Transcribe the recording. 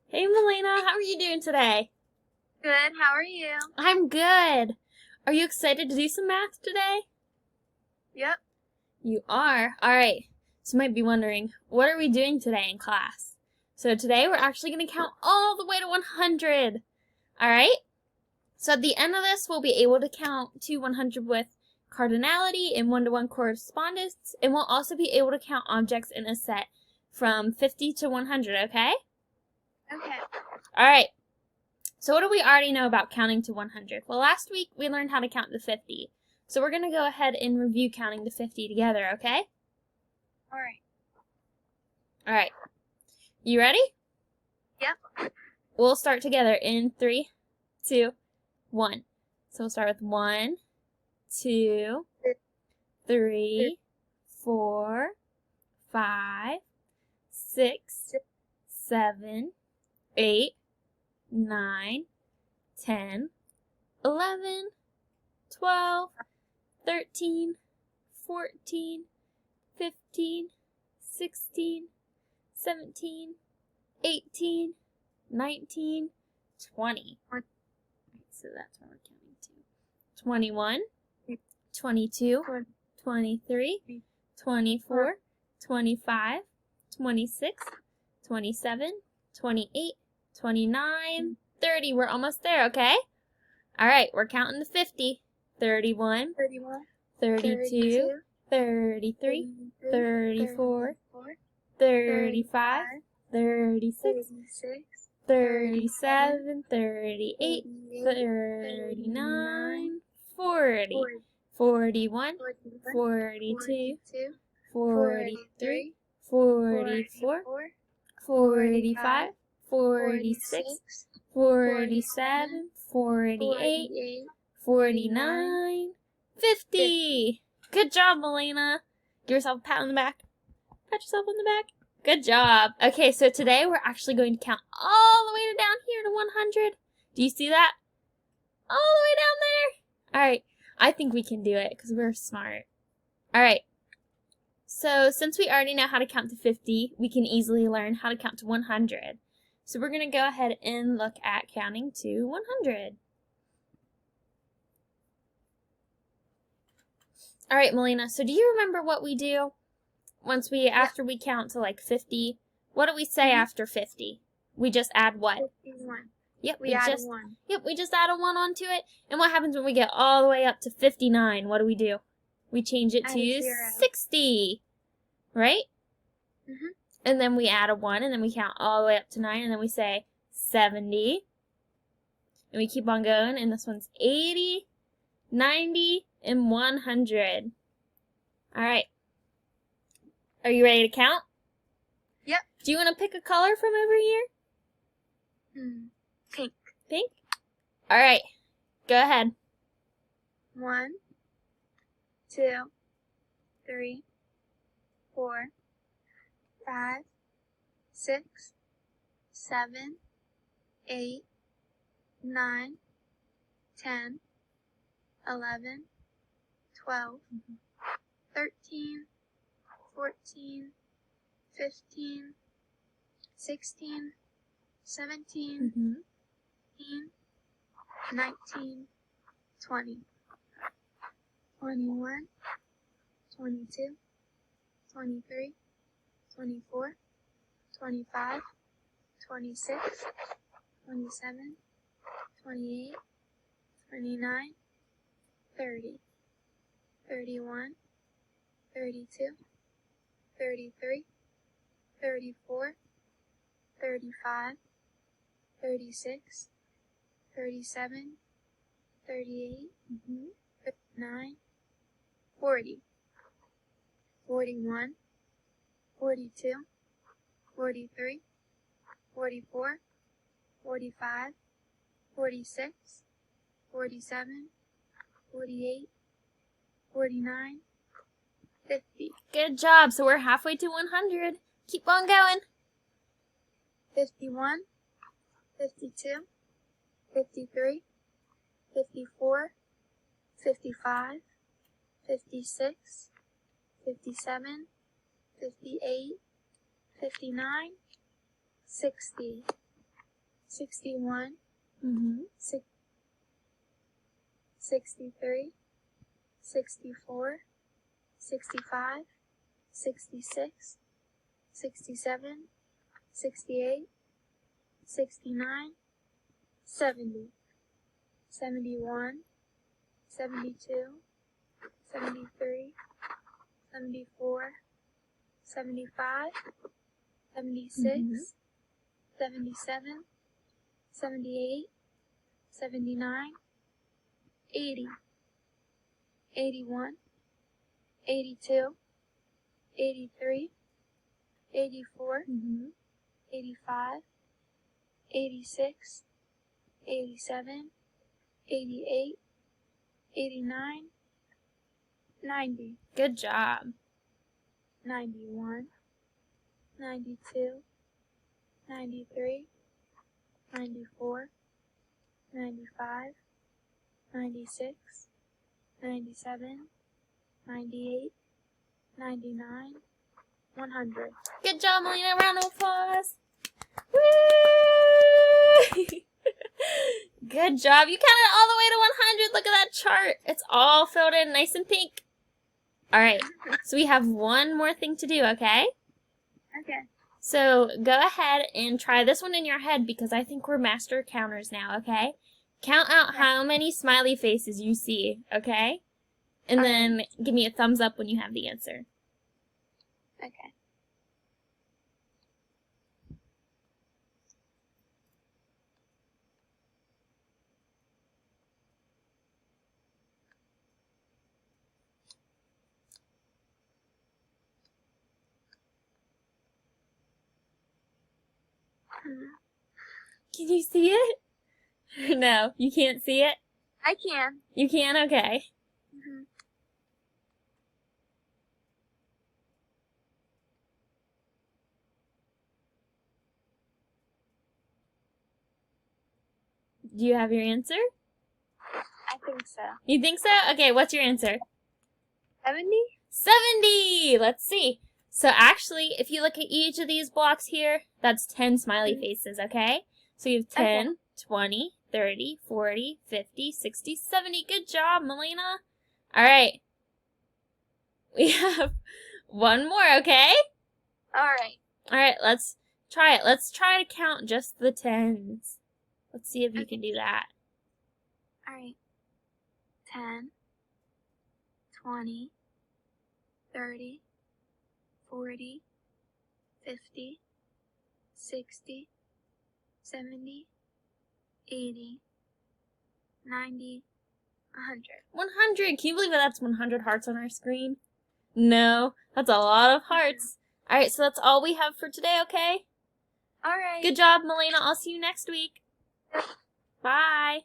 Hey, Melina, how are you doing today? Good, how are you? I'm good. Are you excited to do some math today? Yep. You are? Alright. So you might be wondering, what are we doing today in class? So today we're actually going to count all the way to 100. Alright? So at the end of this, we'll be able to count to 100 with cardinality and one-to-one correspondence, and we'll also be able to count objects in a set from 50 to 100, okay? Okay. Alright. So what do we already know about counting to 100? Well, last week we learned how to count to 50. So we're going to go ahead and review counting to 50 together, okay? Alright. Alright. You ready? Yep. We'll start together in 3, 2, 1. So we'll start with 1, 2, 3, 4, 5, 6, 7, 8, 9, 10, 11, 12, 13, 14, 15, 16, 17, 18, 19, 20. So that's what we're counting to. 21, 22, 23, 24, 25, 26, 27, 28, 29, 30. We're almost there, okay? Alright, we're counting to 50. 31, 31, 32, 33, 34, 35, 36, 37, 38, 39, 40, 41, 42, 43, 44, 45, 46, 47, 48, 49, 50. Good job, Melina. Give yourself a pat on the back. Pat yourself on the back. Good job. Okay, so today we're actually going to count all the way down here to 100. Do you see that? All the way down there. All right. I think we can do it because we're smart. All right. So since we already know how to count to 50, we can easily learn how to count to 100. So we're going to go ahead and look at counting to 100. All right, Melina, so do you remember what we do after we count to like 50? What do we say after 50? We just add what? 51. Yep, We add a 1. Yep, we just add a 1 onto it. And what happens when we get all the way up to 59? What do? We change it to 60, right? Mm-hmm. And then we add a 1, and then we count all the way up to 9, and then we say 70. And we keep on going, and this one's 80, 90, and 100. All right. Are you ready to count? Yep. Do you want to pick a color from over here? Pink. Pink? All right. Go ahead. 1, 2, 3, 4, 5, 6, 7, 8, 9, 10, 11, 12, 13, 14, 15, 16, 17, 18, 19, 20, 21, 22, 23, 24, 25, 26, 27, 28, 29, 30, 31, 32, 33, 34, 35, 36, 37, 38, 39, 40, 41, 42, 43, 44, 45, 46, 47, 48, 49, 50. Good job. So we're halfway to 100. Keep on going. 51, 52, 53, 54, 55, 56, 57, 58, 59, 60. 61, Mm-hmm. 63, 64, 65, 66, 67, 68, 69, 70, 71, 72, 73, 74, 75, 76, 77, 78, 79, 80, 81, 82, 83, 84, Mm-hmm. 85, 86, 87, 88, 89, 90, Good job. 91, 92, 93, 94, 95, 96, 97, 98, 99, 100. Good job, Melina. Round of applause. Woo! Good job. You counted all the way to 100. Look at that chart. It's all filled in nice and pink. All right. So we have one more thing to do, okay? Okay. So go ahead and try this one in your head because I think we're master counters now, okay? Count out how many smiley faces you see, okay? And then give me a thumbs up when you have the answer. Okay. Can you see it? No, you can't see it? I can. You can? Okay. Mm-hmm. Do you have your answer? I think so. You think so? Okay, what's your answer? 70? 70! Let's see. So actually, if you look at each of these blocks here, that's 10 smiley faces, okay? So you have 10, 20, 30, 40, 50, 60, 70. Good job, Melina. All right. We have one more, okay? Alright. All right, let's try it. Let's try to count just the 10s. Let's see if you can do that. Alright. 10, 20, 30, 40, 50, 60, 70, 80, 90, 100. 100. Can you believe that that's 100 hearts on our screen? No, that's a lot of hearts. All right, so that's all we have for today, okay? Alright. Good job, Melina. I'll see you next week. Bye.